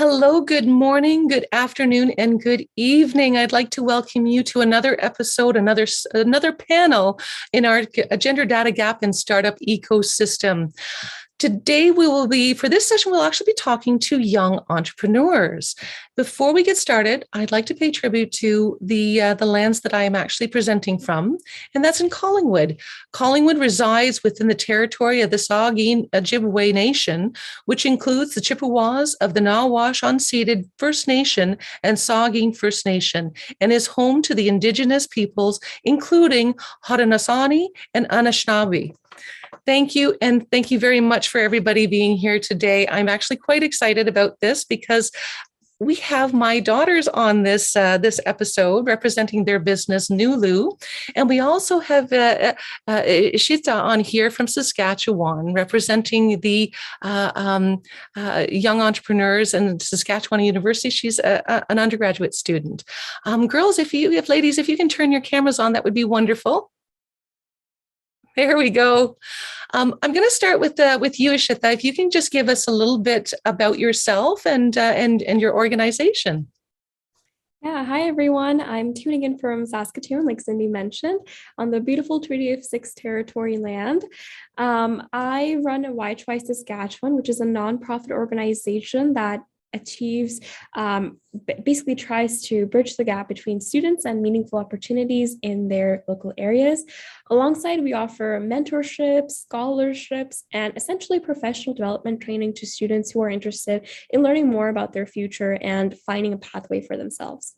Hello, good morning, good afternoon, and good evening. I'd like to welcome you to another episode, another panel in our gender data gap and startup ecosystem. Today, for this session, we'll actually be talking to young entrepreneurs. Before we get started, I'd like to pay tribute to the lands that I am actually presenting from, and that's in Collingwood. Collingwood resides within the territory of the Saugeen Ojibwe Nation, which includes the Chippewas of the Nawash Unceded First Nation and Saugeen First Nation, and is home to the Indigenous peoples, including Haudenosaunee and Anishinaabe. Thank you. And thank you very much for everybody being here today. I'm actually quite excited about this because we have my daughters on this episode representing their business, Nulu. And we also have Shita on here from Saskatchewan, representing the young entrepreneurs and Saskatchewan University. She's an undergraduate student. Girls, ladies, if you can turn your cameras on, that would be wonderful. There we go. I'm going to start with you, Ishita. If you can just give us a little bit about yourself and your organization. Yeah, hi everyone. I'm tuning in from Saskatchewan, like Cindy mentioned, on the beautiful Treaty of Six territory land. I run a Choice Saskatchewan, which is a nonprofit organization that achieves, basically tries to bridge the gap between students and meaningful opportunities in their local areas. Alongside, we offer mentorships, scholarships, and essentially professional development training to students who are interested in learning more about their future and finding a pathway for themselves.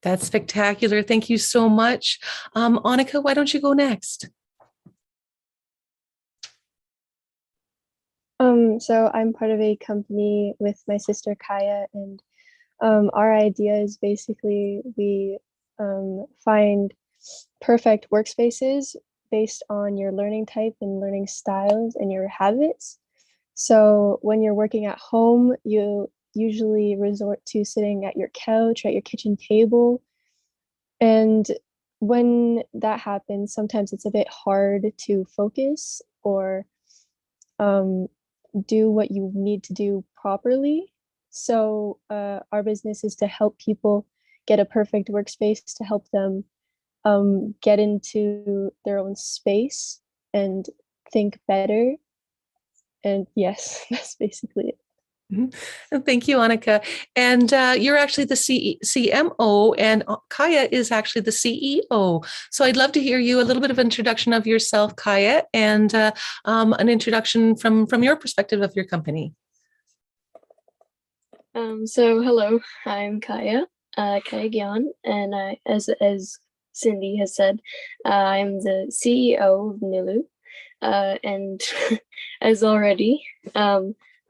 That's spectacular. Thank you so much. Annika, why don't you go next? So I'm part of a company with my sister Kaeya, and our idea is basically we find perfect workspaces based on your learning type and learning styles and your habits. So when you're working at home, you usually resort to sitting at your couch or at your kitchen table. And when that happens, sometimes it's a bit hard to focus or do what you need to do properly. So our business is to help people get a perfect workspace to help them get into their own space and think better. And yes, that's basically it. Mm-hmm. Thank you, Annika. And you're actually the CMO, and Kaeya is actually the CEO. So I'd love to hear you a little bit of introduction of yourself, Kaeya, and an introduction from your perspective of your company. So hello, I'm Kaeya, Kaeya, and as Cindy has said, I'm the CEO of Nilu, and as already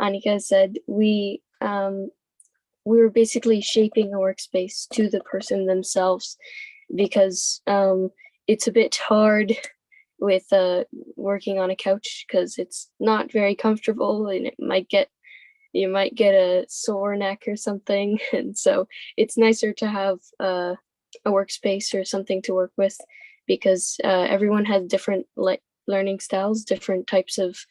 Annika said, we were basically shaping a workspace to the person themselves, because it's a bit hard with working on a couch because it's not very comfortable, and you might get a sore neck or something. And so it's nicer to have a workspace or something to work with, because everyone has different learning styles, different types of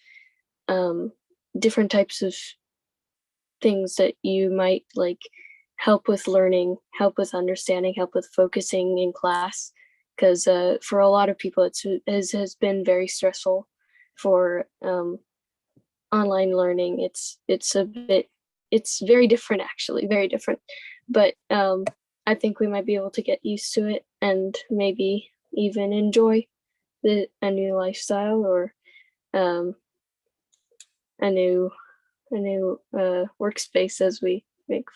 things that you might like help with learning, help with understanding, help with focusing in class. Because for a lot of people, it has been very stressful for online learning. It's very different, actually, very different. But I think we might be able to get used to it and maybe even enjoy a new lifestyle or a new workspace as we make.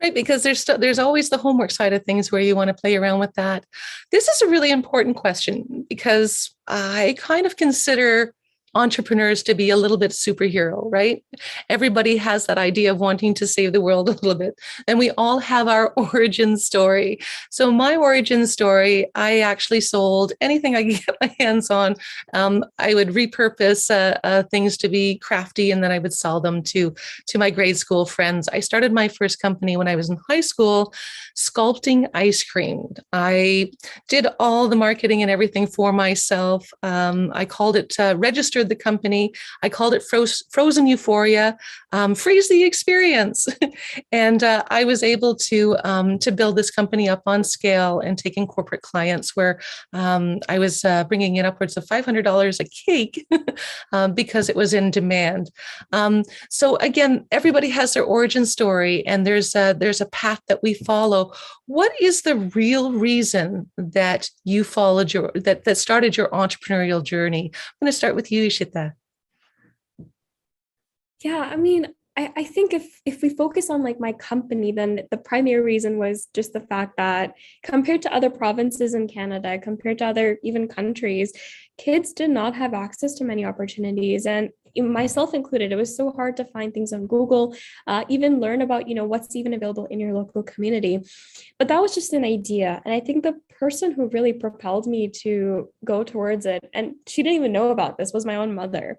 Right, because there's always the homework side of things where you want to play around with that. This is a really important question because I kind of consider entrepreneurs to be a little bit superhero, right? Everybody has that idea of wanting to save the world a little bit. And we all have our origin story. So my origin story, I actually sold anything I could get my hands on. I would repurpose things to be crafty, and then I would sell them to my grade school friends. I started my first company when I was in high school, sculpting ice cream. I did all the marketing and everything for myself. I called it Register restructured the company. I called it Frozen Euphoria, freeze the experience. And I was able to build this company up on scale and taking corporate clients where I was bringing in upwards of $500 a cake because it was in demand. So again, everybody has their origin story, and there's a path that we follow. What is the real reason that you followed that started your entrepreneurial journey? I'm going to start with you, Ishita. Yeah, I mean, I think if we focus on like my company, then the primary reason was just the fact that compared to other provinces in Canada, compared to other even countries, kids did not have access to many opportunities. And myself included, it was so hard to find things on Google, even learn about, what's even available in your local community. But that was just an idea. And I think the person who really propelled me to go towards it, and she didn't even know about this, was my own mother.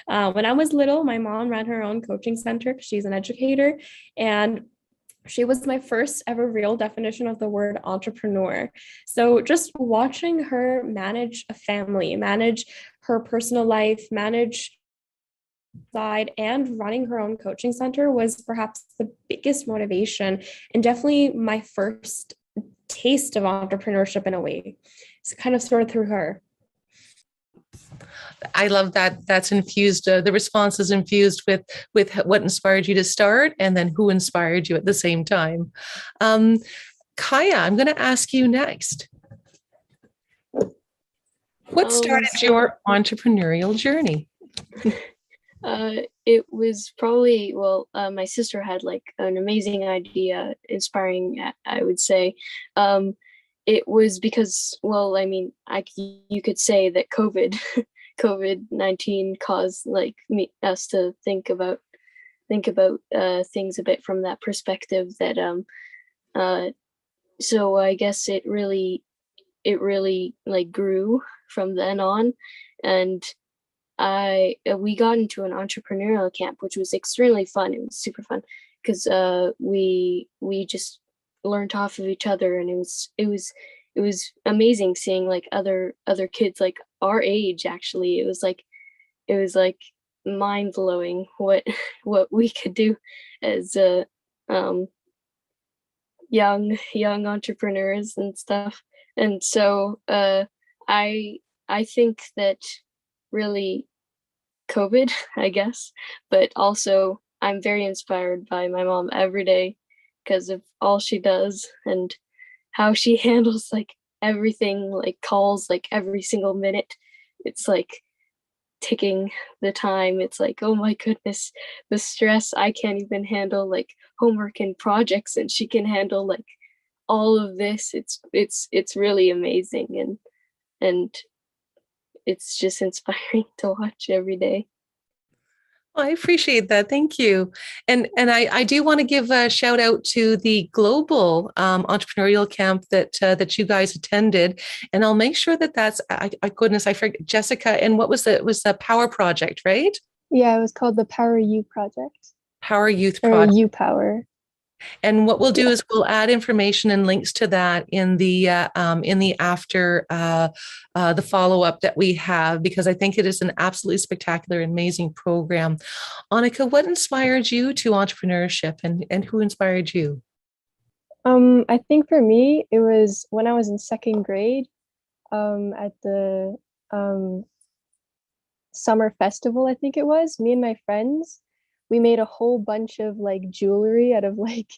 When I was little, my mom ran her own coaching center because she's an educator. And she was my first ever real definition of the word entrepreneur. So just watching her manage a family, manage her personal life, manage side, and running her own coaching center was perhaps the biggest motivation, and definitely my first taste of entrepreneurship in a way. It's kind of sort of through her. I love that. That's infused. The response is infused with what inspired you to start, and then who inspired you at the same time. Kaeya, I'm going to ask you next. What started your entrepreneurial journey? It was probably, my sister had like an amazing idea, inspiring, I would say. It was because, you could say that COVID-19 caused us to think about things a bit from that perspective. That so I guess it really like grew from then on, and we got into an entrepreneurial camp, which was extremely fun. It was super fun because we just learned off of each other, and it was amazing seeing like other kids like our age. Actually, it was like mind blowing what we could do as young entrepreneurs and stuff. And so I think that really COVID, I guess, but also I'm very inspired by my mom every day because of all she does and how she handles like everything, like calls like every single minute. It's like ticking the time. It's like, oh my goodness, the stress. I can't even handle like homework and projects, and she can handle like all of this. It's really amazing, and it's just inspiring to watch every day. I appreciate that. Thank you. And I do want to give a shout out to the global entrepreneurial camp that you guys attended. And I'll make sure that's, I forget, Jessica, and what was it? It was the Power Project, right? Yeah, it was called the Power You Project. Power Youth Or Project. You Power. And what we'll do is we'll add information and links to that in the after the follow up that we have, because I think it is an absolutely spectacular, amazing program. Annika, what inspired you to entrepreneurship, and who inspired you? I think for me, it was when I was in second grade at the summer festival. I think it was me and my friends. We made a whole bunch of like jewelry out of like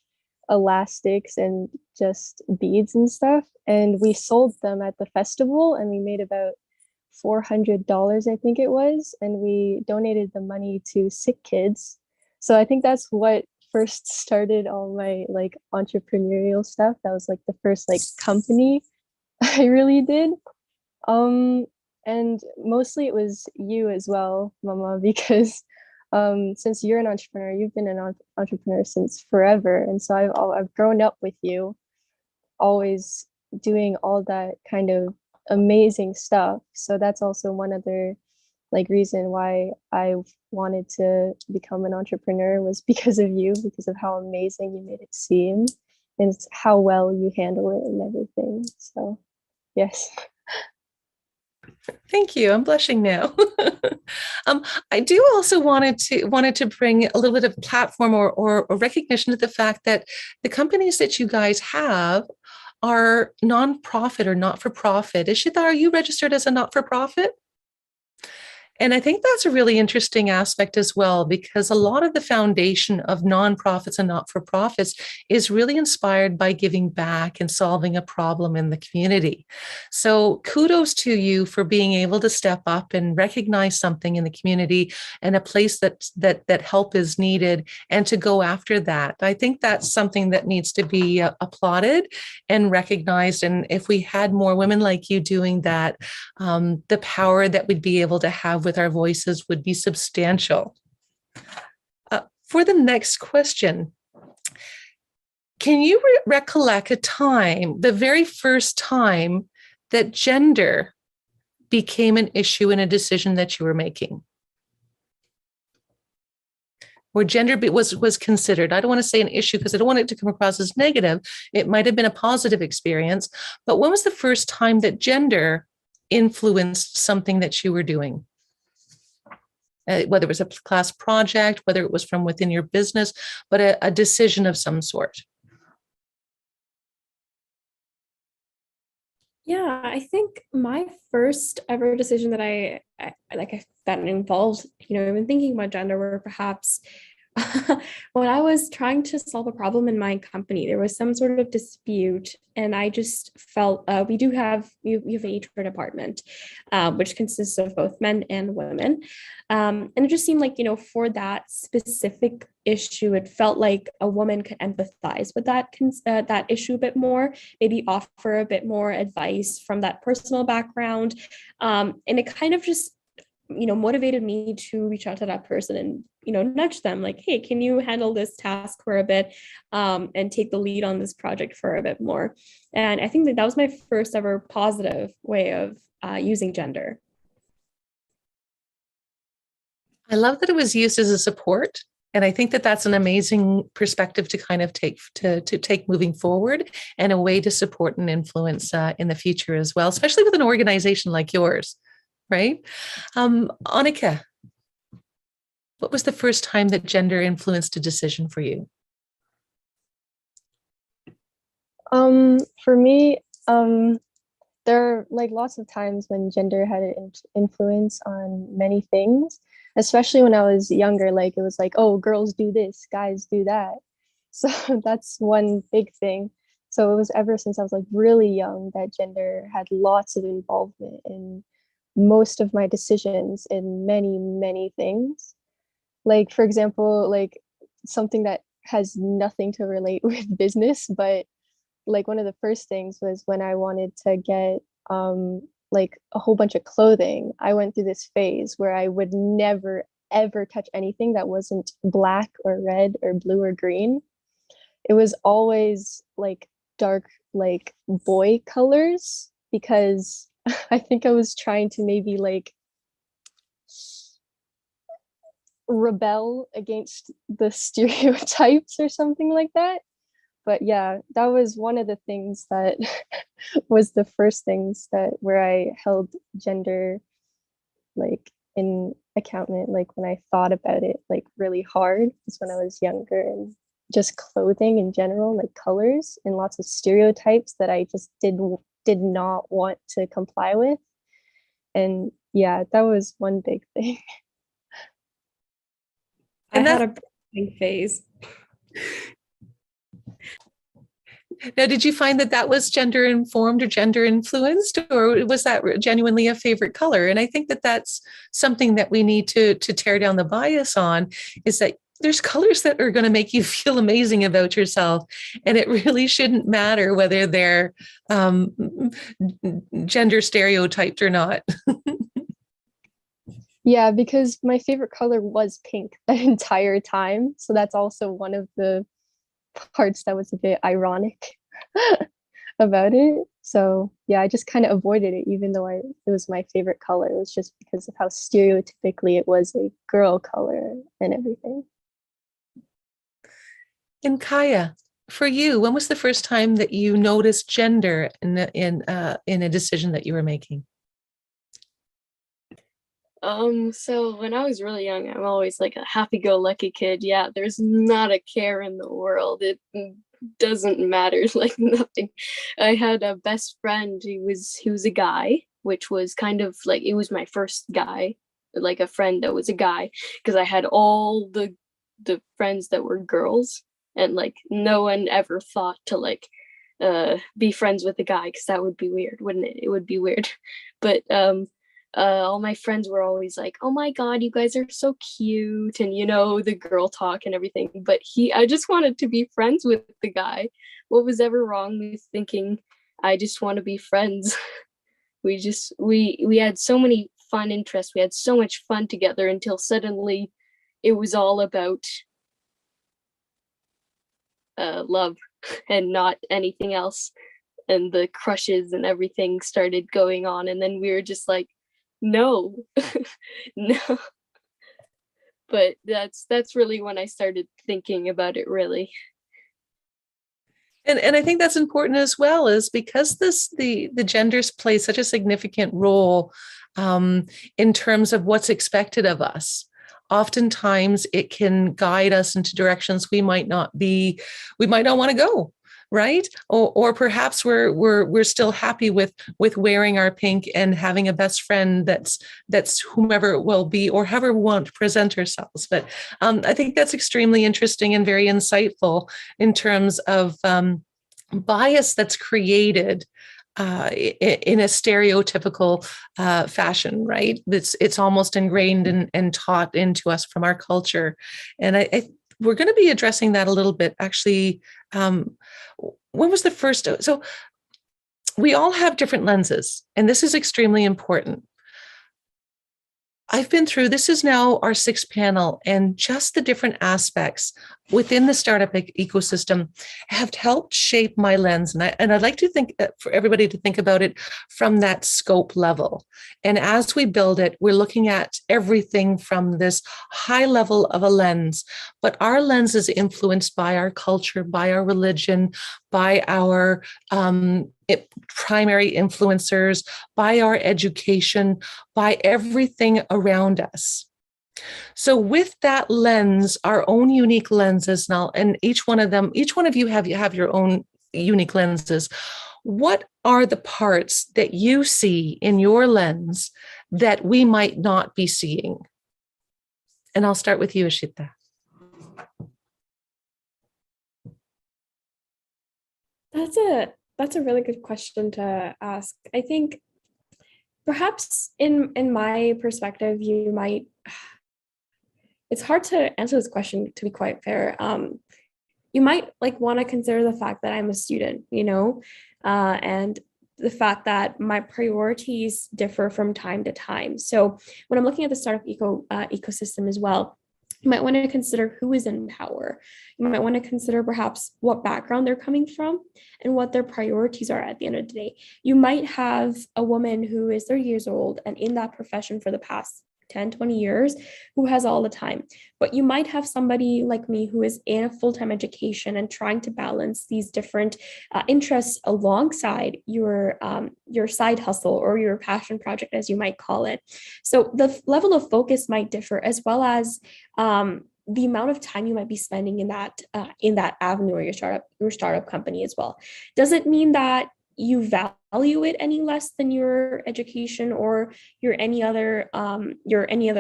elastics and just beads and stuff. And we sold them at the festival, and we made about $400, I think it was. And we donated the money to sick kids. So I think that's what first started all my like entrepreneurial stuff. That was like the first like company I really did. And mostly it was you as well, Mama, because since you're an entrepreneur, you've been an entrepreneur since forever, and so I've grown up with you, always doing all that kind of amazing stuff. So that's also one other like reason why I wanted to become an entrepreneur, was because of you, because of how amazing you made it seem and how well you handle it and everything. So yes. Thank you. I'm blushing now. um, I do also wanted to bring a little bit of platform or recognition to the fact that the companies that you guys have are nonprofit or not for profit. Ishita, are you registered as a not for profit? And I think that's a really interesting aspect as well, because a lot of the foundation of nonprofits and not for profits is really inspired by giving back and solving a problem in the community. So kudos to you for being able to step up and recognize something in the community and a place that help is needed and to go after that. I think that's something that needs to be applauded and recognized. And if we had more women like you doing that, the power that we'd be able to have with our voices would be substantial. For the next question, can you recollect a time, the very first time that gender became an issue in a decision that you were making? Where gender was considered. I don't want to say an issue because I don't want it to come across as negative. It might have been a positive experience, but when was the first time that gender influenced something that you were doing? Whether it was a class project, whether it was from within your business, but a decision of some sort. Yeah, I think my first ever decision that that involved, even thinking about gender were perhaps when I was trying to solve a problem in my company. There was some sort of dispute, and I just felt we have an HR department, which consists of both men and women, and it just seemed like for that specific issue, it felt like a woman could empathize with that issue a bit more, maybe offer a bit more advice from that personal background, and it kind of just motivated me to reach out to that person and nudge them like, hey, can you handle this task for a bit, and take the lead on this project for a bit more. And I think that was my first ever positive way of using gender. I love that it was used as a support. And I think that that's an amazing perspective to kind of take moving forward, and a way to support and influence in the future as well, especially with an organization like yours. Right? Annika, what was the first time that gender influenced a decision for you? For me, there are like lots of times when gender had an influence on many things, especially when I was younger. Like it was like, oh, girls do this, guys do that. So that's one big thing. So it was ever since I was like really young that gender had lots of involvement in most of my decisions in many things. Like for example, like something that has nothing to relate with business, but like one of the first things was when I wanted to get like a whole bunch of clothing. I went through this phase where I would never ever touch anything that wasn't black or red or blue or green. It was always like dark like boy colors, because I think I was trying to maybe like rebel against the stereotypes or something like that. But yeah, that was one of the things that was the first things that where I held gender like in accountment, like when I thought about it like really hard, was when I was younger. And just clothing in general, like colors and lots of stereotypes that I just did not want to comply with. And yeah, that was one big thing. I had a birthing phase. Now, did you find that was gender informed or gender influenced, or was that genuinely a favorite color? And I think that that's something that we need to tear down the bias on, is that there's colors that are going to make you feel amazing about yourself. And it really shouldn't matter whether they're gender stereotyped or not. Yeah, because my favorite color was pink that entire time. So that's also one of the parts that was a bit ironic about it. So yeah, I just kind of avoided it, even though it was my favorite color. It was just because of how stereotypically it was a girl color and everything. And Kaeya, for you, when was the first time that you noticed gender in a decision that you were making? So when I was really young, I'm always like a happy-go-lucky kid. Yeah, there's not a care in the world. It doesn't matter, like nothing. I had a best friend. He was a guy, which was kind of like, it was my first guy, like a friend that was a guy, because I had all the friends that were girls, and like no one ever thought to like be friends with a guy, because that would be weird, wouldn't it? It would be weird. But all my friends were always like, oh my god, you guys are so cute, and the girl talk and everything. But I just wanted to be friends with the guy. What was ever wrong with thinking I just want to be friends? We had so many fun interests, we had so much fun together, until suddenly it was all about love and not anything else, and the crushes and everything started going on, and then we were just like, no. No. But that's really when I started thinking about it, really. And I think that's important as well, is because the genders play such a significant role in terms of what's expected of us. Oftentimes it can guide us into directions we might not want to go, right? Or perhaps we're still happy with wearing our pink and having a best friend that's whomever it will be, or however we want to present ourselves. But I think that's extremely interesting and very insightful in terms of bias that's created in a stereotypical fashion, right? It's almost ingrained and taught into us from our culture. And we're going to be addressing that a little bit, actually. When was the first? So we all have different lenses, and this is extremely important. I've been through, this is now our sixth panel, and just the different aspects within the startup ecosystem have helped shape my lens. And I'd like to think for everybody to think about it from that scope level. And as we build it, we're looking at everything from this high level of a lens, but our lens is influenced by our culture, by our religion, by our primary influencers, by our education, by everything around us. So with that lens, our own unique lenses now, and each one of you have your own unique lenses. What are the parts that you see in your lens that we might not be seeing? And I'll start with you, Ashita. That's a really good question to ask. I think perhaps in my perspective, it's hard to answer this question, to be quite fair. You might like want to consider the fact that I'm a student, and the fact that my priorities differ from time to time. So when I'm looking at the startup ecosystem as well, you might want to consider who is in power. You might want to consider perhaps what background they're coming from and what their priorities are at the end of the day. You might have a woman who is 30 years old and in that profession for the past 10, 20 years, who has all the time. But you might have somebody like me who is in a full-time education and trying to balance these different interests alongside your side hustle or your passion project, as you might call it. So the level of focus might differ, as well as the amount of time you might be spending in that avenue or your startup company as well. Doesn't mean that you value it any less than your education or your any other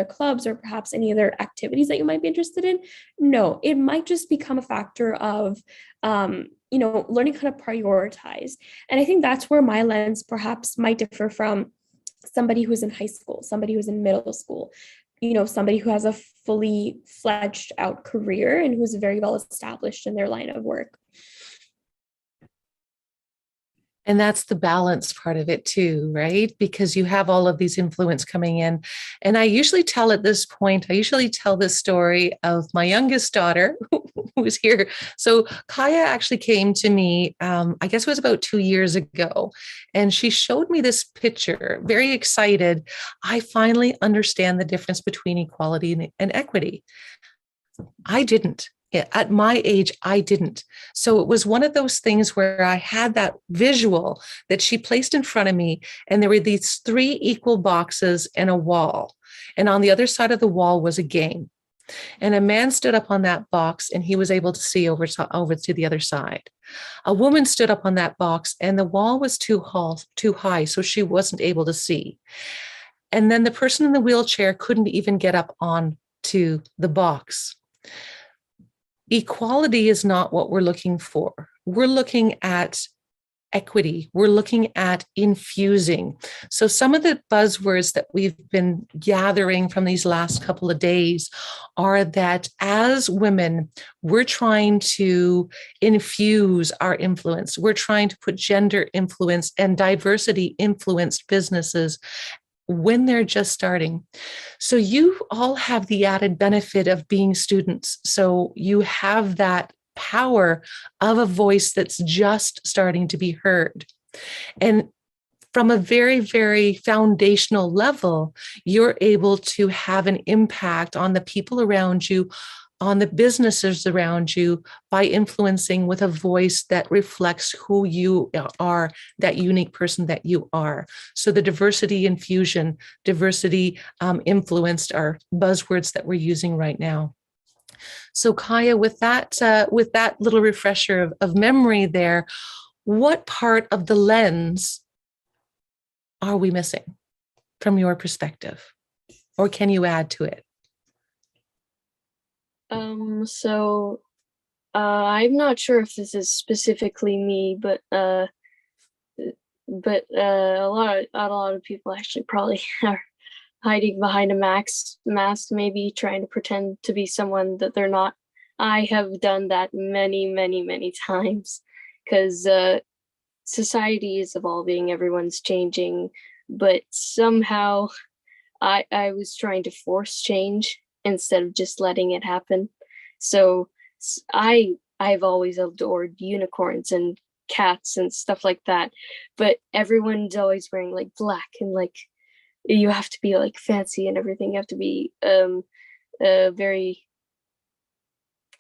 clubs or perhaps any other activities that you might be interested in. No, it might just become a factor of learning how to prioritize. And I think that's where my lens perhaps might differ from somebody who's in high school, somebody who's in middle school, somebody who has a fully fledged out career and who's very well established in their line of work. And that's the balance part of it too, right? Because you have all of these influence coming in. And I usually tell this story of my youngest daughter who's here. So Kaeya actually came to me, I guess it was about 2 years ago. And she showed me this picture, very excited. I finally understand the difference between equality and equity. I didn't. At my age, I didn't. So it was one of those things where I had that visual that she placed in front of me, and there were these 3 equal boxes and a wall. And on the other side of the wall was a game. And a man stood up on that box and he was able to see over to the other side. A woman stood up on that box and the wall was too high, so she wasn't able to see. And then the person in the wheelchair couldn't even get up on to the box. Equality is not what we're looking for. We're looking at equity. We're looking at infusing. So some of the buzzwords that we've been gathering from these last couple of days are that as women, we're trying to infuse our influence. We're trying to put gender influence and diversity influenced businesses when they're just starting. So you all have the added benefit of being students. So you have that power of a voice that's just starting to be heard. And from a very, very foundational level, you're able to have an impact on the people around you, on the businesses around you, by influencing with a voice that reflects who you are, that unique person that you are. So the diversity infusion, diversity influenced are buzzwords that we're using right now. So Kaeya, with that little refresher of memory there, what part of the lens are we missing from your perspective? Or can you add to it? So I'm not sure if this is specifically me, but a lot of people actually probably are hiding behind a mask, maybe trying to pretend to be someone that they're not. I have done that many times, because society is evolving, everyone's changing, but somehow I was trying to force change instead of just letting it happen. So I've always adored unicorns and cats and stuff like that, but everyone's always wearing like black, and like you have to be like fancy and everything. You have to be very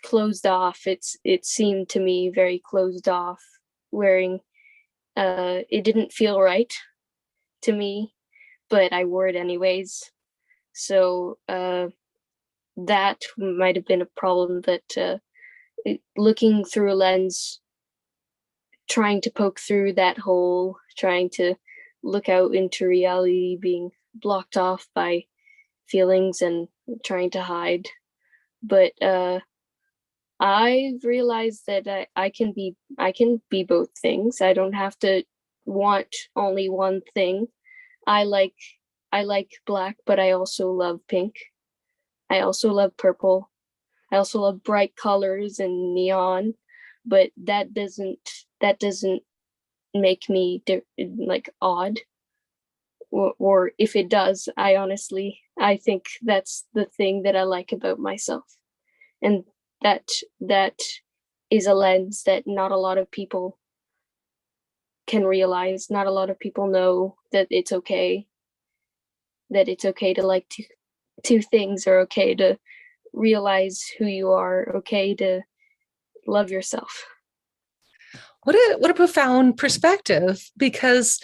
closed off. It seemed to me very closed off, wearing it didn't feel right to me, but I wore it anyways. So that might have been a problem, that looking through a lens, trying to poke through that hole, trying to look out into reality, being blocked off by feelings and trying to hide. But I've realized that I can be both things. I don't have to want only one thing. I like black, but I also love pink. I also love purple. I also love bright colors and neon, but that doesn't make me like odd. Or if it does, I think that's the thing that I like about myself. And that is a lens that not a lot of people can realize. Not a lot of people know that it's okay. That it's okay to like two things, or okay to realize who you are, okay to love yourself. What a profound perspective, because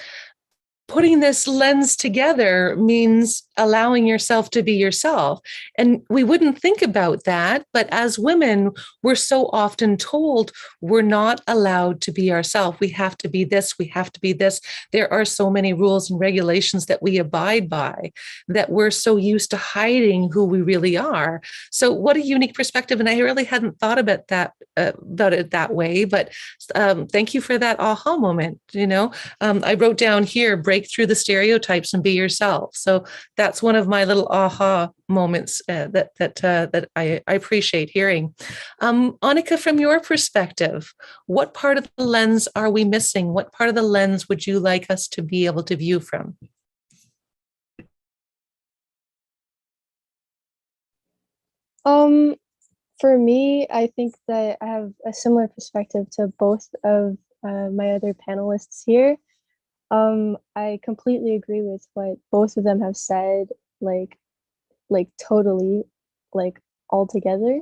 putting this lens together means allowing yourself to be yourself. And we wouldn't think about that, but as women, we're so often told we're not allowed to be ourselves. We have to be this, we have to be this. There are so many rules and regulations that we abide by, that we're so used to hiding who we really are. So what a unique perspective. And I really hadn't thought about it that way, but thank you for that aha moment. I wrote down here, break through the stereotypes and be yourself. So that's one of my little aha moments that I appreciate hearing. Annika, from your perspective, what part of the lens are we missing? What part of the lens would you like us to be able to view from? For me, I think that I have a similar perspective to both of my other panelists here. I completely agree with what both of them have said, like totally, like altogether.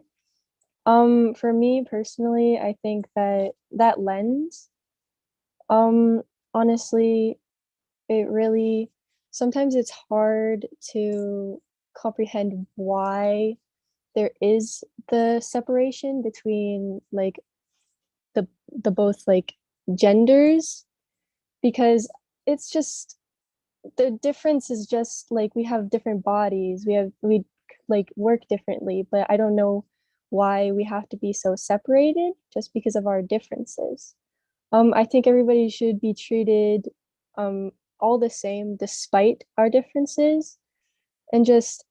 For me personally, I think that that lens, um, honestly, it really sometimes it's hard to comprehend why there is the separation between like the both like genders, because it's just the difference is just like we have different bodies, we like work differently, but I don't know why we have to be so separated just because of our differences. I think everybody should be treated um all the same despite our differences, and just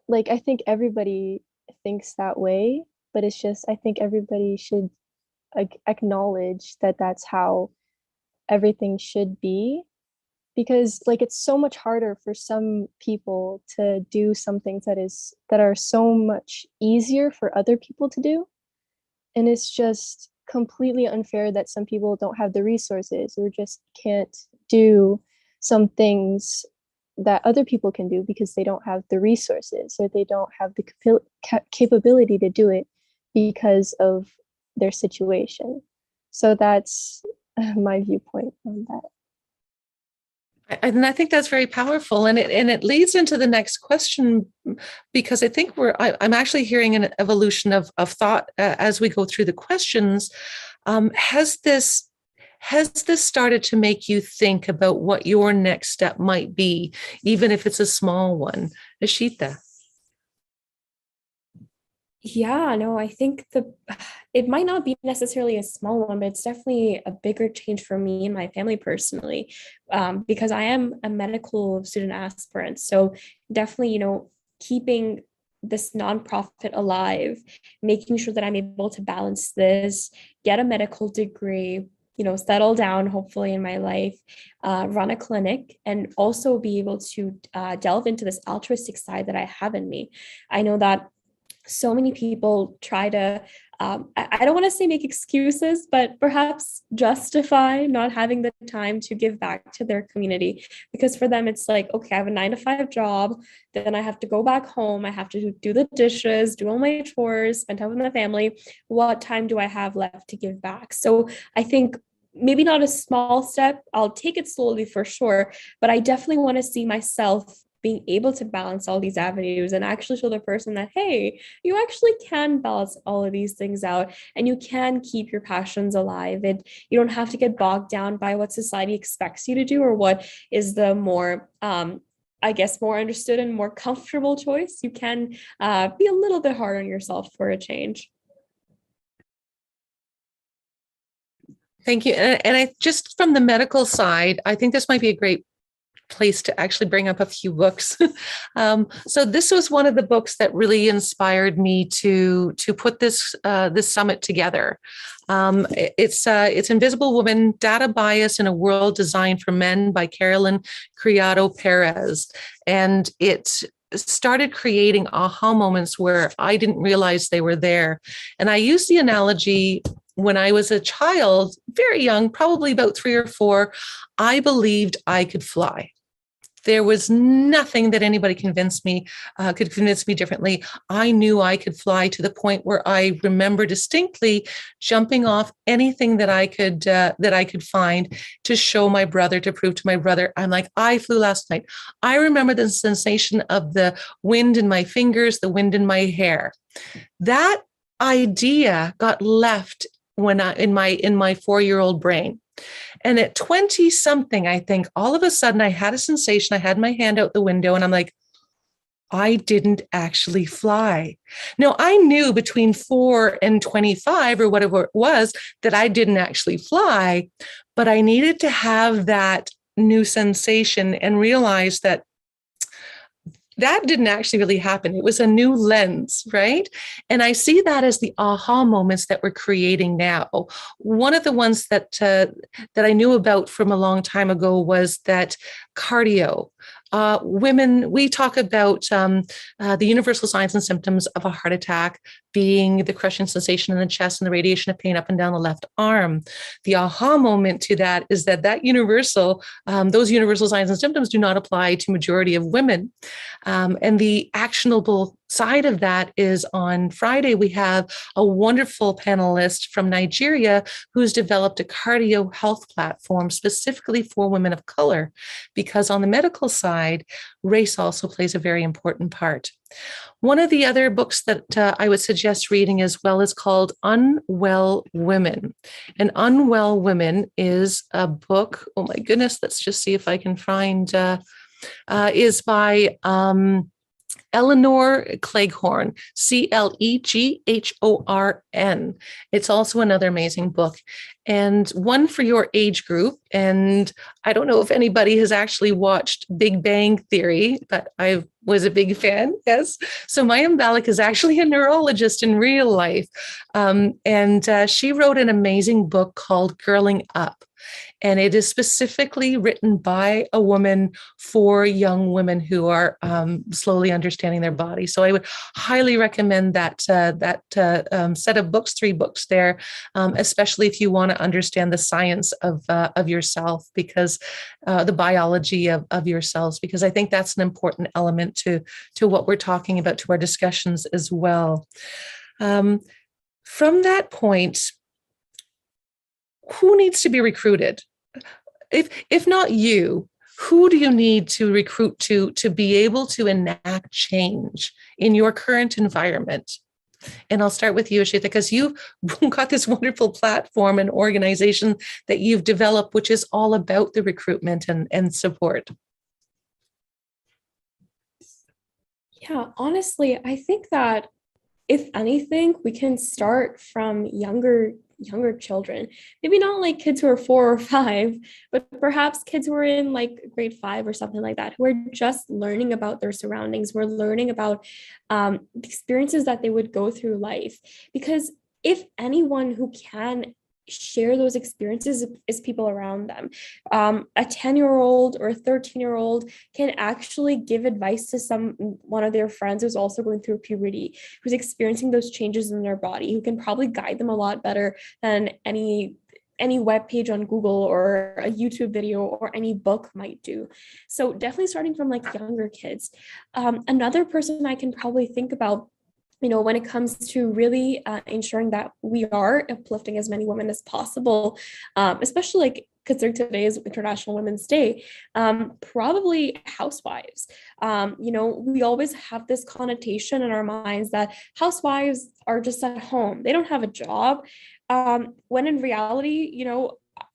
like I think everybody thinks that way, but it's just I think everybody should like acknowledge that that's how everything should be, because like it's so much harder for some people to do some things that are so much easier for other people to do, and it's just completely unfair that some people don't have the resources or just can't do some things that other people can do because they don't have the resources or they don't have the capability to do it because of their situation. So that's my viewpoint on that. And I think that's very powerful, and it leads into the next question, because I think I'm actually hearing an evolution of thought as we go through the questions. Has this started to make you think about what your next step might be, even if it's a small one? Ashita. Yeah, no, I think it might not be necessarily a small one, but it's definitely a bigger change for me and my family personally, because I am a medical student aspirant. So definitely, keeping this nonprofit alive, making sure that I'm able to balance this, get a medical degree, settle down hopefully in my life, run a clinic, and also be able to delve into this altruistic side that I have in me. I know that so many people try to I don't want to say make excuses, but perhaps justify not having the time to give back to their community, because for them it's like, okay, I have a 9 to 5 job, then I have to go back home, I have to do the dishes, do all my chores, spend time with my family. What time do I have left to give back? So I think maybe not a small step, I'll take it slowly for sure, but I definitely want to see myself being able to balance all these avenues and actually show the person that, hey, you actually can balance all of these things out and you can keep your passions alive. And you don't have to get bogged down by what society expects you to do or what is the more, I guess, more understood and more comfortable choice. You can be a little bit hard on yourself for a change. Thank you. And I just from the medical side, I think this might be a great place to actually bring up a few books. So this was one of the books that really inspired me to put this summit together. It's Invisible Woman: Data Bias in a World Designed for Men by Carolyn Criado Perez, and it started creating aha moments where I didn't realize they were there. And I use the analogy, when I was a child, very young, probably about 3 or 4, I believed I could fly. There was nothing that anybody could convince me differently. I knew I could fly, to the point where I remember distinctly jumping off anything that I could find to show my brother, to prove to my brother, I'm like, I flew last night. I remember the sensation of the wind in my fingers, the wind in my hair. That idea got left in my 4-year-old brain. And at 20 something, I think all of a sudden I had a sensation. I had my hand out the window and I'm like, I didn't actually fly. Now, I knew between 4 and 25 or whatever it was that I didn't actually fly, but I needed to have that new sensation and realize that didn't actually really happen. It was a new lens, right? And I see that as the aha moments that we're creating now. One of the ones that I knew about from a long time ago was that cardio, women, we talk about the universal signs and symptoms of a heart attack being the crushing sensation in the chest and the radiation of pain up and down the left arm. The aha moment to that is that those universal signs and symptoms do not apply to majority of women. And the actionable side of that is on Friday, we have a wonderful panelist from Nigeria who's developed a cardio health platform specifically for women of color, because on the medical side, race also plays a very important part. One of the other books that I would suggest reading as well is called Unwell Women. And Unwell Women is a book, oh my goodness, let's just see if I can find, is by Eleanor Cleghorn, Cleghorn. It's also another amazing book, and one for your age group. And I don't know if anybody has actually watched Big Bang Theory, but I was a big fan. Yes. So Mayim Bialik is actually a neurologist in real life. And she wrote an amazing book called Girling Up. And it is specifically written by a woman for young women who are slowly understanding their body. So I would highly recommend that set of books, 3 books there, especially if you want to understand the science of yourself, because the biology of your cells, because I think that's an important element to what we're talking about, to our discussions as well. From that point, who needs to be recruited? If not you, who do you need to recruit to be able to enact change in your current environment? And I'll start with you, Ashita, because you've got this wonderful platform and organization that you've developed, which is all about the recruitment and support. Yeah, honestly, I think that if anything, we can start from younger children. Maybe not like kids who are 4 or 5, but perhaps kids who are in like grade 5 or something like that, who are just learning about their surroundings, who are learning about experiences that they would go through life. Because if anyone who can share those experiences is people around them. A 10-year-old or a 13-year-old can actually give advice to one of their friends who's also going through puberty, who's experiencing those changes in their body, who can probably guide them a lot better than any web page on Google or a YouTube video or any book might do. So definitely starting from like younger kids. Another person I can probably think about, when it comes to really ensuring that we are uplifting as many women as possible, especially like considering today is International Women's Day, probably housewives. We always have this connotation in our minds that housewives are just at home. They don't have a job. When in reality,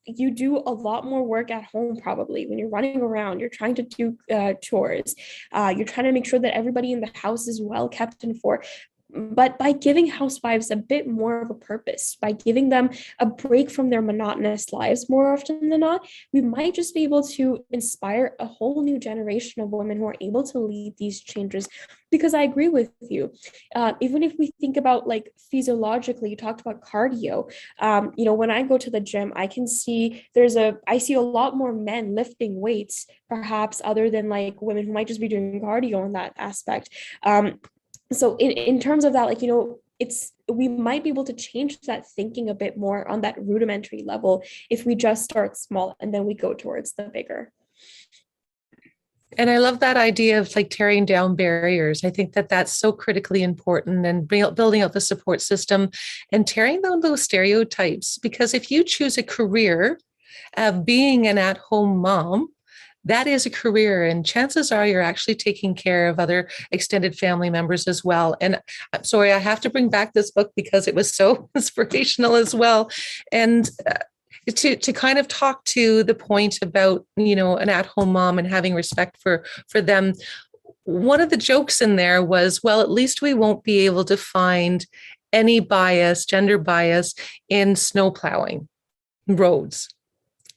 you do a lot more work at home probably when you're running around, you're trying to do chores, you're trying to make sure that everybody in the house is well kept and for. But by giving housewives a bit more of a purpose, by giving them a break from their monotonous lives more often than not, we might just be able to inspire a whole new generation of women who are able to lead these changes. Because I agree with you. Even if we think about like physiologically, you talked about cardio. When I go to the gym, I see a lot more men lifting weights, perhaps other than like women who might just be doing cardio in that aspect. So in terms of that, we might be able to change that thinking a bit more on that rudimentary level if we just start small and then we go towards the bigger. And I love that idea of like tearing down barriers. I think that that's so critically important, and building out the support system and tearing down those stereotypes. Because if you choose a career of being an at-home mom, that is a career, and chances are you're actually taking care of other extended family members as well. And I'm sorry, I have to bring back this book because it was so inspirational as well. And to kind of talk to the point about, an at-home mom and having respect for them. One of the jokes in there was, well, at least we won't be able to find any gender bias in snow plowing roads.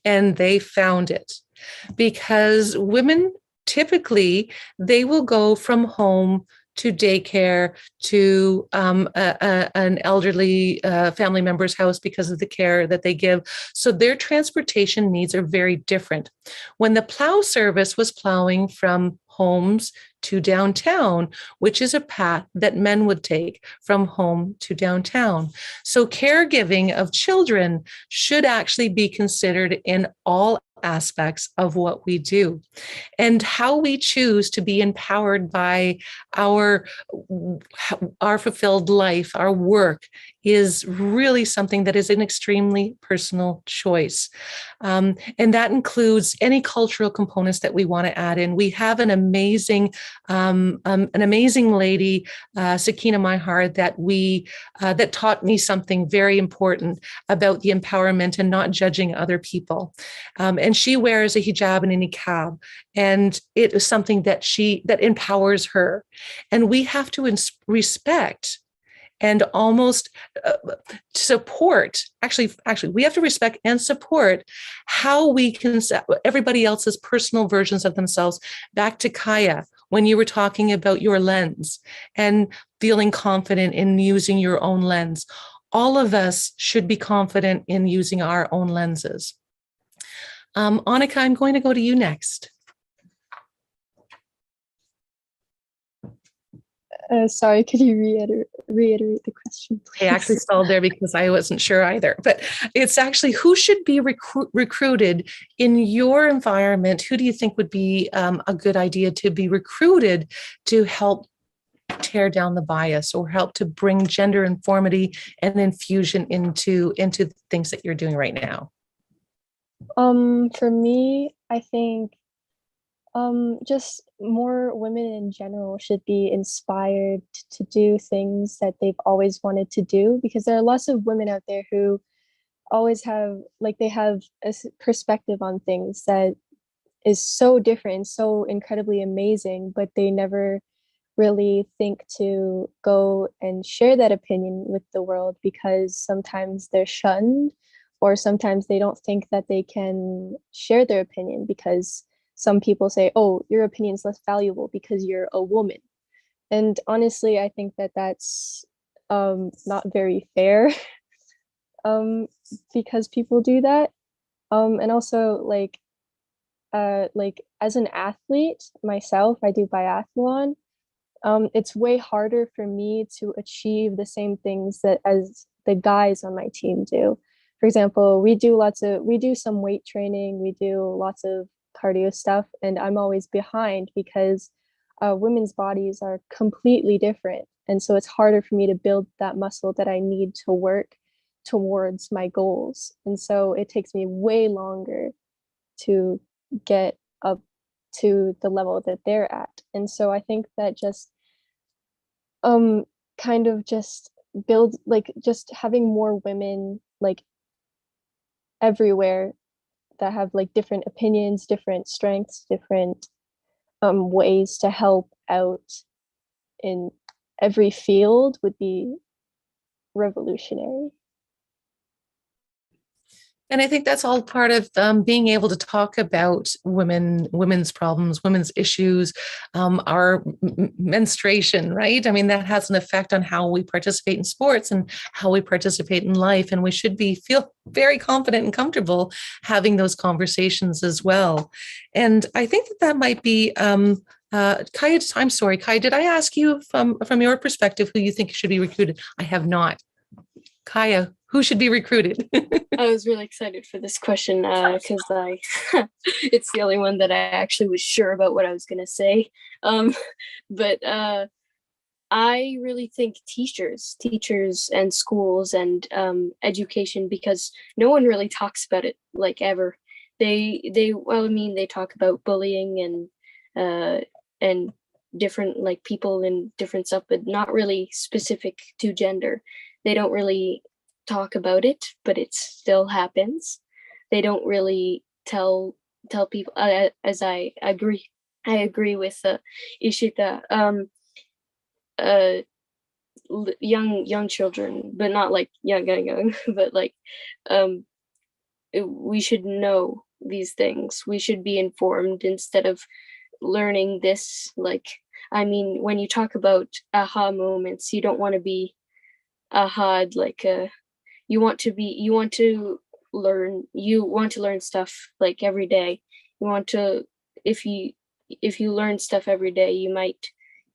And they found it. Because women typically, they will go from home to daycare, to an elderly family member's house because of the care that they give. So their transportation needs are very different. When the plow service was plowing from homes to downtown, which is a path that men would take from home to downtown. So caregiving of children should actually be considered in all aspects of what we do. And how we choose to be empowered by our fulfilled life, our work, is really something that is an extremely personal choice. And that includes any cultural components that we want to add in. We have an amazing lady, Sakina Maihar, that taught me something very important about the empowerment and not judging other people. And she wears a hijab and a niqab, and it is something that empowers her. And we have to respect and almost support, actually, we have to respect and support how we can set everybody else's personal versions of themselves. Back to Kaeya, when you were talking about your lens and feeling confident in using your own lens. All of us should be confident in using our own lenses. Annika, I'm going to go to you next. Sorry, could you reiterate the question, please? I actually stalled there because I wasn't sure either. But it's actually, who should be recruited in your environment? Who do you think would be a good idea to be recruited to help tear down the bias or help to bring gender informity and infusion into the things that you're doing right now? For me, I think just more women in general should be inspired to do things that they've always wanted to do, because there are lots of women out there who always have, like, they have a perspective on things that is so different, so incredibly amazing, but they never really think to go and share that opinion with the world because sometimes they're shunned, or sometimes they don't think that they can share their opinion because some people say, oh, your opinion is less valuable because you're a woman. And honestly, I think that that's not very fair because people do that. And also, like as an athlete myself, I do biathlon. It's way harder for me to achieve the same things that as the guys on my team do. For example, we do some weight training, we do lots of cardio stuff, and I'm always behind because women's bodies are completely different. And so it's harder for me to build that muscle that I need to work towards my goals. And so it takes me way longer to get up to the level that they're at. And so I think that just kind of just build, like, just having more women like everywhere that have like different opinions, different strengths, different ways to help out in every field would be revolutionary. And I think that's all part of being able to talk about women's problems, women's issues, our menstruation, right? I mean, that has an effect on how we participate in sports and how we participate in life. And we should feel very confident and comfortable having those conversations as well. And I think that might be, Kaeya, I'm sorry, Kaeya, did I ask you from your perspective who you think should be recruited? I have not. Kaeya, who should be recruited? I was really excited for this question because it's the only one that I actually was sure about what I was going to say. But I really think teachers and schools and education, because no one really talks about it like ever. They talk about bullying and different, like, people in different stuff, but not really specific to gender. They don't really talk about it, but it still happens. They don't really tell people, as I agree with Ishita, young children, but not like young, but like we should know these things. We should be informed instead of learning this, like, I mean, when you talk about aha moments, you don't want to be aha, like, you want to learn stuff like every day. You want to, if you learn stuff every day, you might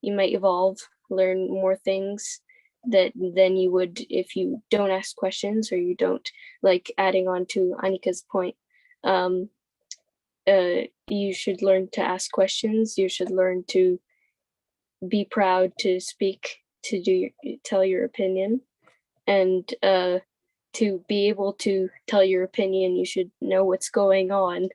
evolve, learn more things than you would if you don't ask questions, or you don't, like, adding on to Anika's point. You should learn to ask questions. You should learn to be proud to speak, to tell your opinion, and to be able to tell your opinion, you should know what's going on,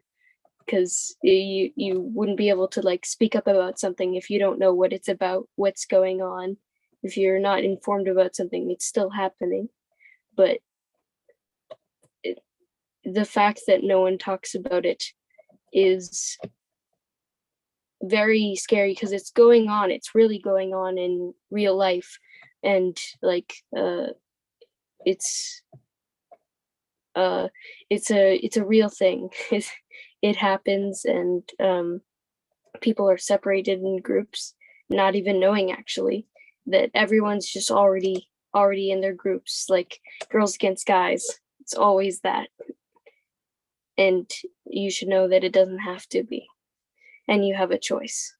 because you wouldn't be able to, like, speak up about something if you don't know what it's about, what's going on. If you're not informed about something, it's still happening. But the fact that no one talks about it is very scary, because it's going on. It's really going on in real life, and like it's a real thing. It happens, and people are separated in groups, not even knowing actually that everyone's just already in their groups, like girls against guys. It's always that. And you should know that it doesn't have to be, and you have a choice.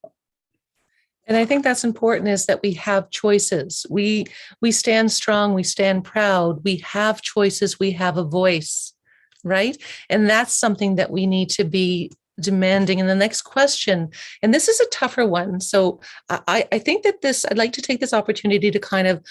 And I think that's important, is that we have choices. We stand strong, we stand proud, we have choices, we have a voice, right? And that's something that we need to be demanding. And the next question, and this is a tougher one. So I think that I'd like to take this opportunity to kind of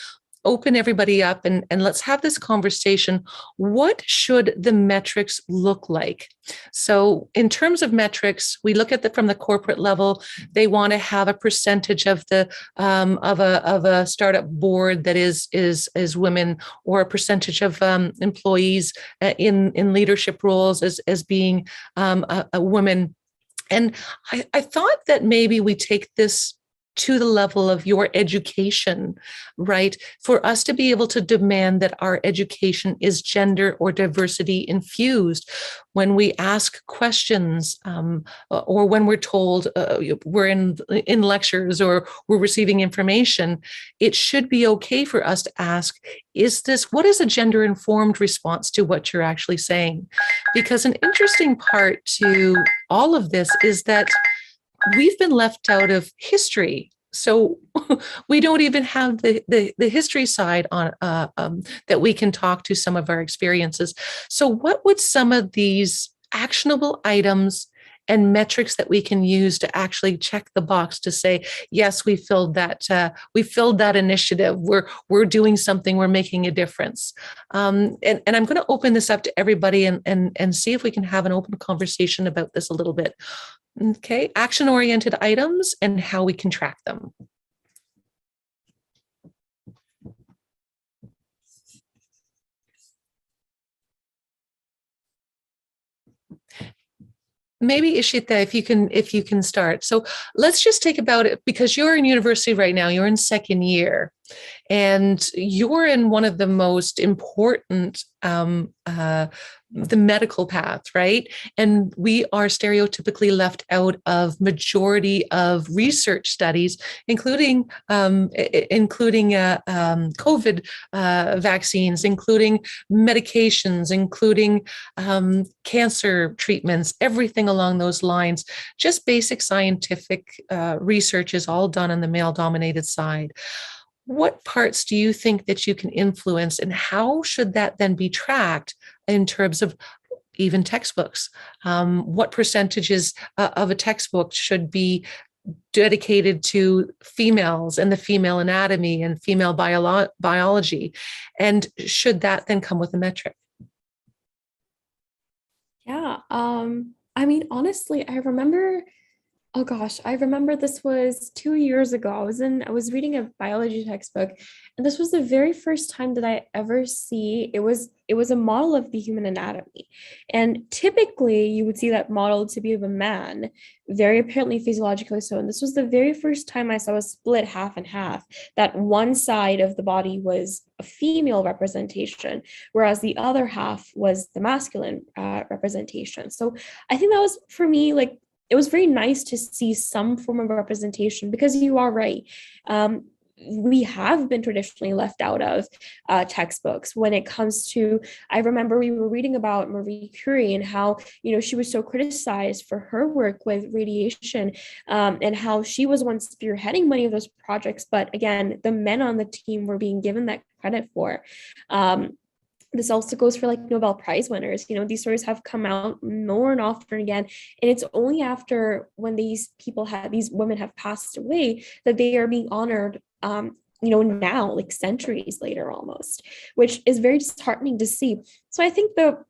open everybody up, and let's have this conversation. What should the metrics look like? So in terms of metrics, we look at from the corporate level. They want to have a percentage of the of a startup board that is women, or a percentage of employees in leadership roles as being a woman. And I thought that maybe we take this to the level of your education, right? For us to be able to demand that our education is gender or diversity infused. When we ask questions, or when we're told we're in lectures, or we're receiving information, it should be okay for us to ask, what is a gender informed response to what you're actually saying? Because an interesting part to all of this is that we've been left out of history. So we don't even have the history side on that we can talk to some of our experiences. So what would some of these actionable items and metrics that we can use to actually check the box to say, yes, we filled that initiative. We're doing something, we're making a difference. And I'm going to open this up to everybody and see if we can have an open conversation about this a little bit. Okay, action-oriented items and how we can track them. Maybe Ishita, if you can start. So let's just take about it, because you're in university right now, you're in second year, and you're in one of the most important, the medical path, right? And we are stereotypically left out of majority of research studies, including COVID vaccines, including medications, including cancer treatments, everything along those lines. Just basic scientific research is all done on the male-dominated side. What parts do you think that you can influence, and how should that then be tracked in terms of even textbooks? What percentages of a textbook should be dedicated to females and the female anatomy and female biology? And should that then come with a metric? Yeah. I mean, honestly, I remember this was 2 years ago. I was reading a biology textbook, and this was the very first time that I ever see it was a model of the human anatomy. And typically you would see that model to be of a man, very apparently physiologically so. And this was the very first time I saw a split half and half, that one side of the body was a female representation, whereas the other half was the masculine representation. So I think that was, for me, like, it was very nice to see some form of representation, because you are right. We have been traditionally left out of textbooks when it comes to, I remember we were reading about Marie Curie and how, she was so criticized for her work with radiation, and how she was one spearheading many of those projects. But again, the men on the team were being given that credit for. This also goes for like Nobel Prize winners. These stories have come out more and often again. And it's only after when these women have passed away that they are being honored, now, like centuries later almost, which is very disheartening to see. So I think the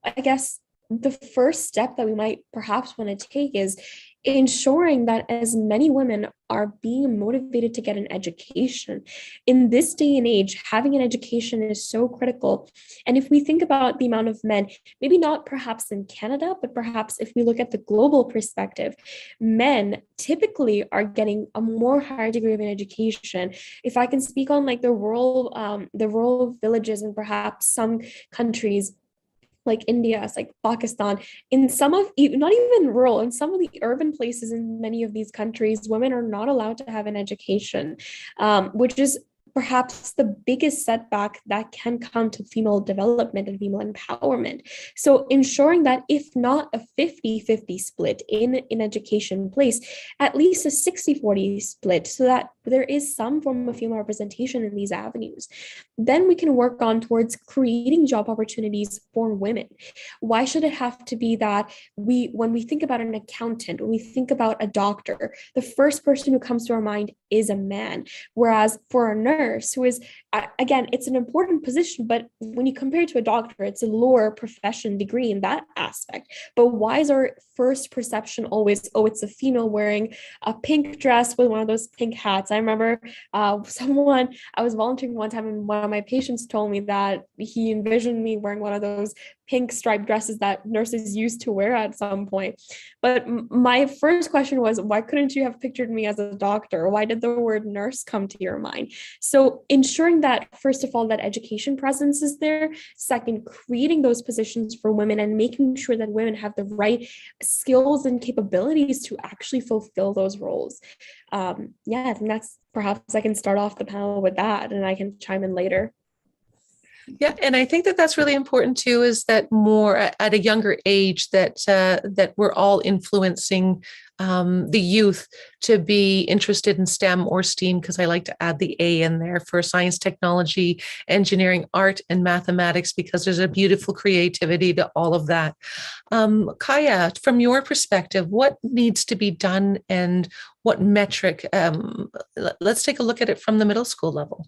first step that we might perhaps want to take is ensuring that as many women are being motivated to get an education. In this day and age, having an education is so critical. And if we think about the amount of men, maybe not perhaps in Canada, but perhaps if we look at the global perspective, men typically are getting a more higher degree of an education. If I can speak on like the rural villages and perhaps some countries like India, it's like Pakistan, in some of, not even rural, in some of the urban places in many of these countries, women are not allowed to have an education, which is perhaps the biggest setback that can come to female development and female empowerment. So ensuring that if not a 50-50 split in education place, at least a 60-40 split, so that there is some form of female representation in these avenues. Then we can work on towards creating job opportunities for women. Why should it have to be that when we think about an accountant, when we think about a doctor, the first person who comes to our mind is a man, whereas for a nurse, who is, again, it's an important position, but when you compare it to a doctor, it's a lower profession degree in that aspect. But why is our first perception always, oh, it's a female wearing a pink dress with one of those pink hats? I remember I was volunteering one time, and one of my patients told me that he envisioned me wearing one of those pink striped dresses that nurses used to wear at some point. But my first question was, why couldn't you have pictured me as a doctor? Why did the word nurse come to your mind? So ensuring that, first of all, that education presence is there. Second, creating those positions for women and making sure that women have the right skills and capabilities to actually fulfill those roles. I think that's, perhaps I can start off the panel with that, and I can chime in later. Yeah, and I think that that's really important too, is that more at a younger age that we're all influencing the youth to be interested in STEM or STEAM, because I like to add the A in there for science, technology, engineering, art, and mathematics, because there's a beautiful creativity to all of that. Kaeya, from your perspective, what needs to be done and what metric? Let's take a look at it from the middle school level.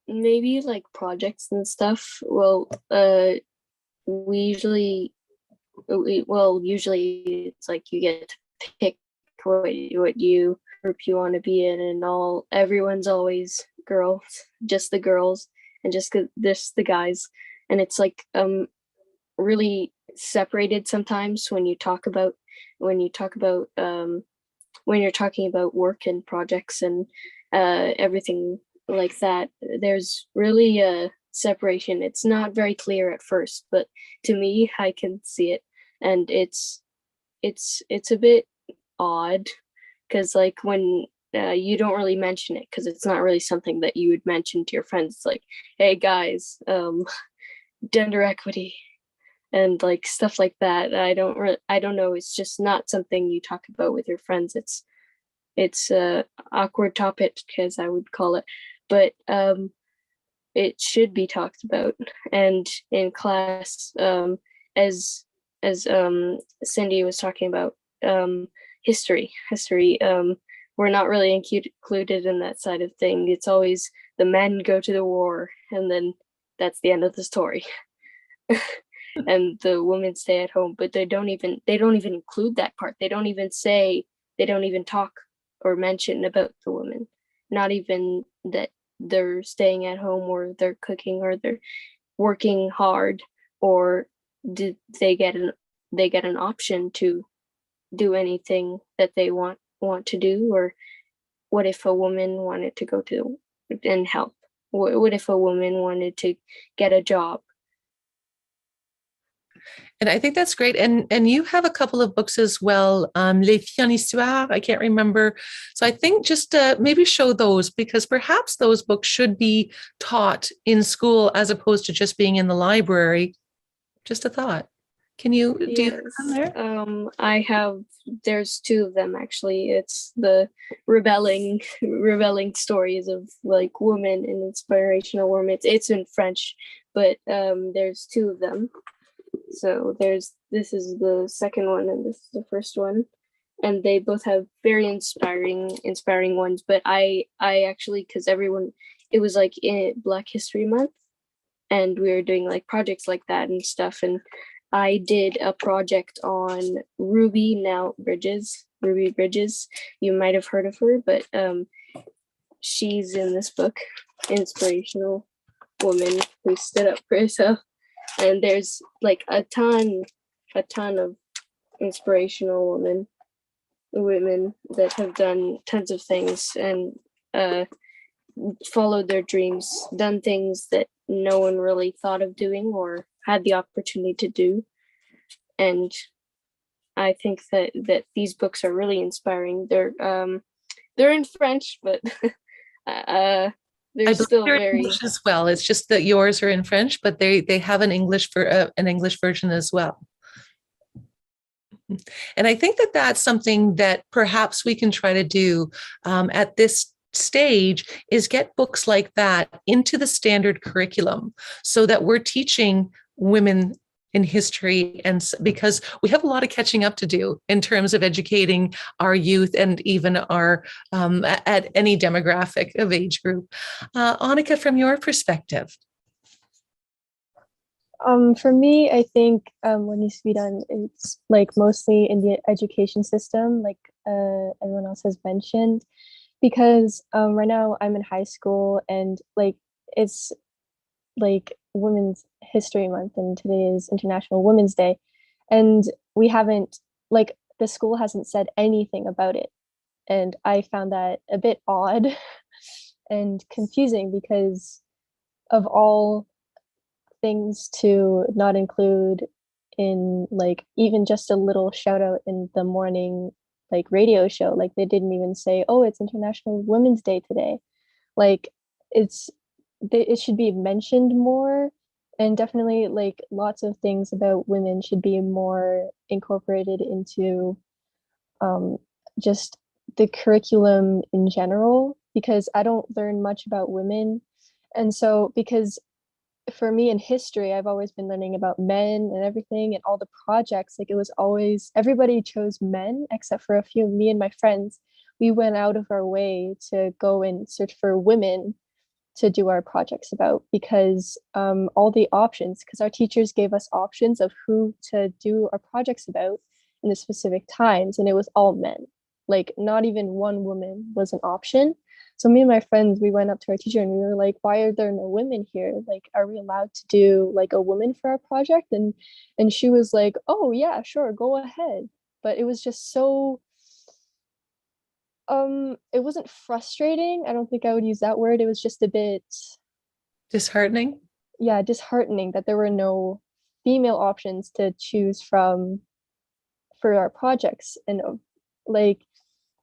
Maybe like projects and stuff. Usually it's like you get to pick what group you want to be in, and everyone's always girls, just the girls, and just the guys, and it's like really separated sometimes when you're talking about work and projects and everything like that. There's really a separation. It's not very clear at first, but to me, I can see it, and it's a bit odd, because like when you don't really mention it, because it's not really something that you would mention to your friends. It's like, hey guys, gender equity and like stuff like that. I don't know, it's just not something you talk about with your friends. It's a awkward topic, because I would call it, but it should be talked about. And in class, as Cindy was talking about, history, we're not really included in that side of thing. It's always the men go to the war, and then that's the end of the story. And the women stay at home, but they don't even include that part. They don't even talk or mention about the women, not even that they're staying at home, or they're cooking, or they're working hard, or did they get an option to do anything that they want to do? Or what if a woman wanted to go to and help? What if a woman wanted to get a job? And I think that's great. And you have a couple of books as well, Les Filles en Histoire, I can't remember. So I think just maybe show those, because perhaps those books should be taught in school as opposed to just being in the library. Just a thought. Do you have them there? There's two of them actually. It's the rebelling stories of like women and inspirational women. It's in French, but there's two of them. So this is the second one and this is the first one, and they both have very inspiring ones. But I actually, because it was like in Black History Month, and we were doing like projects like that and stuff, and I did a project on Ruby Bridges. You might have heard of her, but she's in this book, inspirational woman who stood up for herself. And there's like a ton of inspirational women that have done tons of things and followed their dreams, done things that no one really thought of doing or had the opportunity to do. And I think that these books are really inspiring. They're in French, but they're still very English as well. It's just that yours are in French, but they have an English version as well. And I think that that's something that perhaps we can try to do at this stage, is get books like that into the standard curriculum so that we're teaching women in history, and because we have a lot of catching up to do in terms of educating our youth and even our at any demographic of age group. Annika, from your perspective. For me, I think what needs to be done, it's like mostly in the education system, like everyone else has mentioned, because right now I'm in high school, and like it's like Women's History Month, and today is International Women's Day, and we haven't, like, the school hasn't said anything about it, and I found that a bit odd and confusing, because of all things to not include in, like, even just a little shout out in the morning like radio show. Like, they didn't even say, oh, it's International Women's Day today. Like, it should be mentioned more, and definitely like lots of things about women should be more incorporated into just the curriculum in general, because I don't learn much about women. And so, because for me in history, I've always been learning about men and everything, and all the projects, like, it was always, everybody chose men except for a few. Me and my friends, we went out of our way to go and search for women to do our projects about, because all the options, because our teachers gave us options of who to do our projects about in the specific times, and it was all men. Like, not even one woman was an option. So me and my friends, we went up to our teacher and we were like, why are there no women here? Like, are we allowed to do like a woman for our project? And she was like, oh yeah, sure, go ahead. But it was just so it wasn't frustrating, I don't think I would use that word, it was just a bit Disheartening. Yeah, disheartening that there were no female options to choose from for our projects. And like,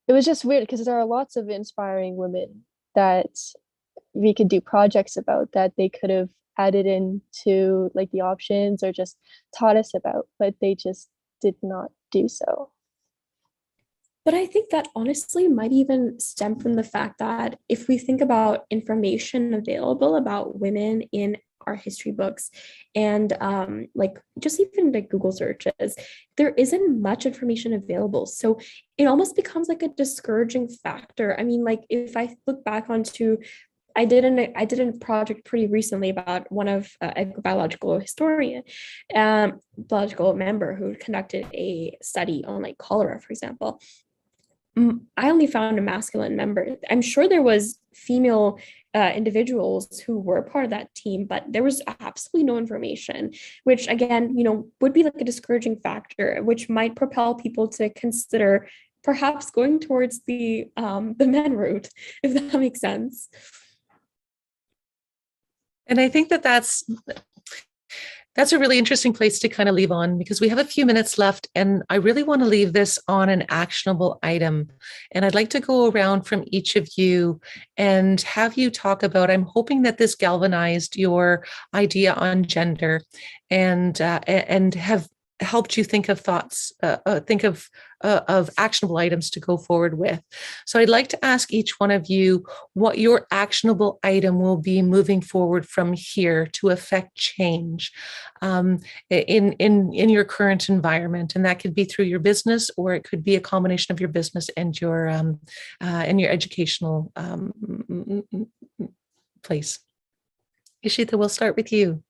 it was just weird, because there are lots of inspiring women that we could do projects about, that they could have added into like the options or just taught us about, but they just did not do so. But I think that honestly might even stem from the fact that if we think about information available about women in our history books and like just even like Google searches, there isn't much information available. So it almost becomes like a discouraging factor. I mean, like, if I look back onto, I did a project pretty recently about one of a biological historian, biological member who conducted a study on like cholera, for example. I only found a masculine member. I'm sure there was female individuals who were part of that team, but there was absolutely no information, which again, would be like a discouraging factor, which might propel people to consider perhaps going towards the men route, if that makes sense. And I think that that's That's a really interesting place to kind of leave on because we have a few minutes left, and I really want to leave this on an actionable item. And I'd like to go around from each of you and have you talk about. I'm hoping that this galvanized your idea on gender, and have helped you think of thoughts, think of actionable items to go forward with. So I'd like to ask each one of you what your actionable item will be moving forward from here to affect change in your current environment, and that could be through your business, or it could be a combination of your business and your educational place. Ishita, we'll start with you.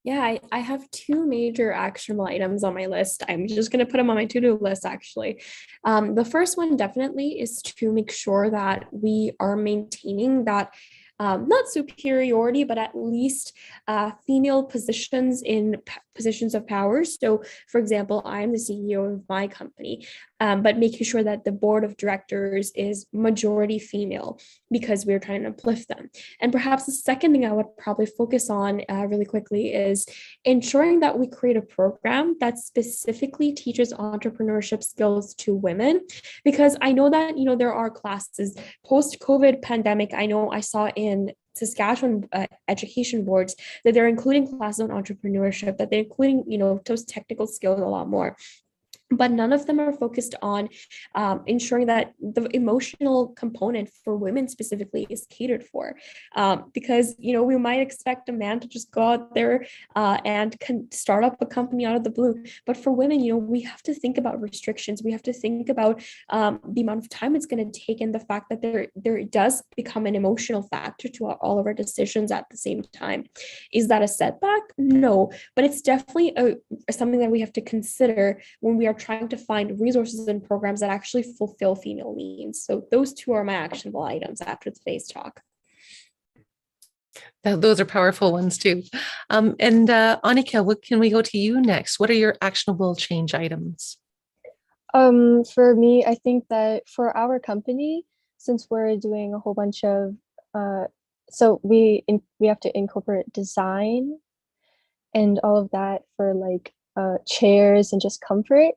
Yeah, I have two major actionable items on my list. I'm just going to put them on my to-do list, actually. The first one definitely is to make sure that we are maintaining that not superiority, but at least female positions in positions of power. So, for example, I'm the CEO of my company, but making sure that the board of directors is majority female because we're trying to uplift them. And perhaps the second thing I would probably focus on really quickly is ensuring that we create a program that specifically teaches entrepreneurship skills to women, because I know that, there are classes post-COVID pandemic. I know I saw in Saskatchewan education boards that they're including classes on entrepreneurship, that they're including, those technical skills a lot more. But none of them are focused on ensuring that the emotional component for women specifically is catered for. Because, we might expect a man to just go out there and start up a company out of the blue. But for women, we have to think about restrictions. We have to think about the amount of time it's going to take, and the fact that there does become an emotional factor to all of our decisions at the same time. Is that a setback? No, but it's definitely something that we have to consider when we are trying to find resources and programs that actually fulfill female needs. So those two are my actionable items after today's talk. Those are powerful ones too. And Annika, what can we go to you next? What are your actionable change items? For me, I think that for our company, since we're doing a whole bunch of, so we have to incorporate design and all of that for like chairs and just comfort.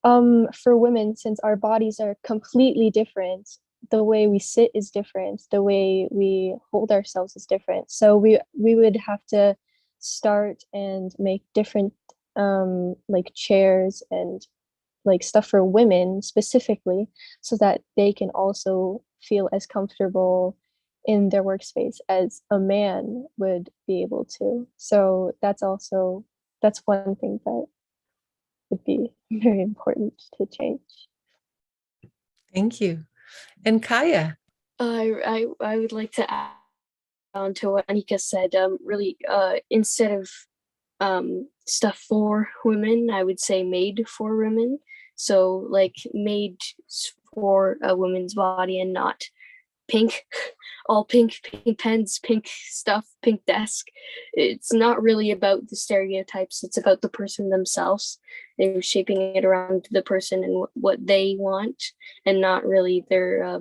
For women, since our bodies are completely different, the way we sit is different, the way we hold ourselves is different. So we would have to start and make different like chairs and like stuff for women specifically, so that they can also feel as comfortable in their workspace as a man would be able to. So that's one thing that would be very important to change. Thank you. And Kaeya? I would like to add on to what Annika said. Really, instead of stuff for women, I would say made for women. So like made for a woman's body, and not pink, all pink pens, pink stuff, pink desk. It's not really about the stereotypes. It's about the person themselves. They're shaping it around the person and what they want, and not really their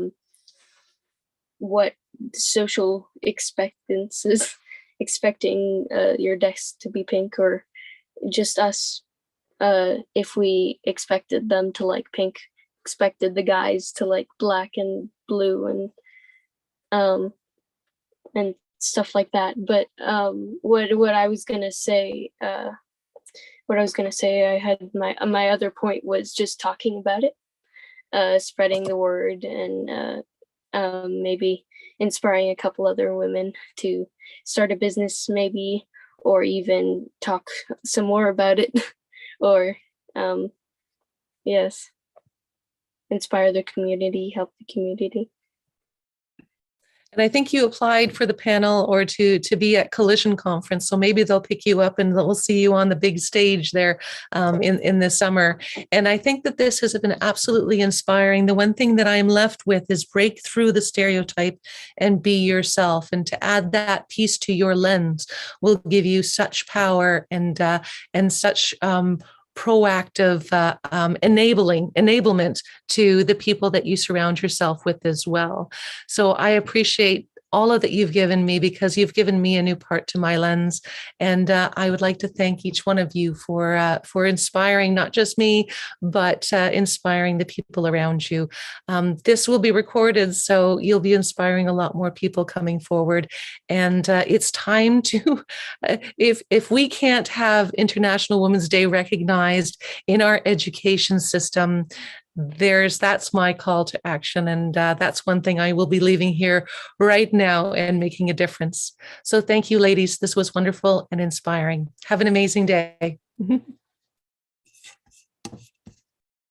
what social expectances expecting your desk to be pink, or just us. If we expected them to like pink, expected the guys to like black and blue and stuff like that. But what I was gonna say, I had my other point was just talking about it, spreading the word, and maybe inspiring a couple other women to start a business, maybe, or even talk some more about it, or yes, inspire the community, help the community. And I think you applied for the panel or to be at Collision Conference. So maybe they'll pick you up and they'll see you on the big stage there in the summer. And I think that this has been absolutely inspiring. The one thing that I'm left with is break through the stereotype and be yourself. And to add that piece to your lens will give you such power and such proactive enablement to the people that you surround yourself with as well. So I appreciate all of that you've given me, because you've given me a new part to my lens. And I would like to thank each one of you for inspiring not just me, but inspiring the people around you. This will be recorded, so you'll be inspiring a lot more people coming forward. And it's time to, if we can't have International Women's Day recognized in our education system, that's my call to action. And that's one thing I will be leaving here right now and making a difference. So thank you, ladies. This was wonderful and inspiring. Have an amazing day.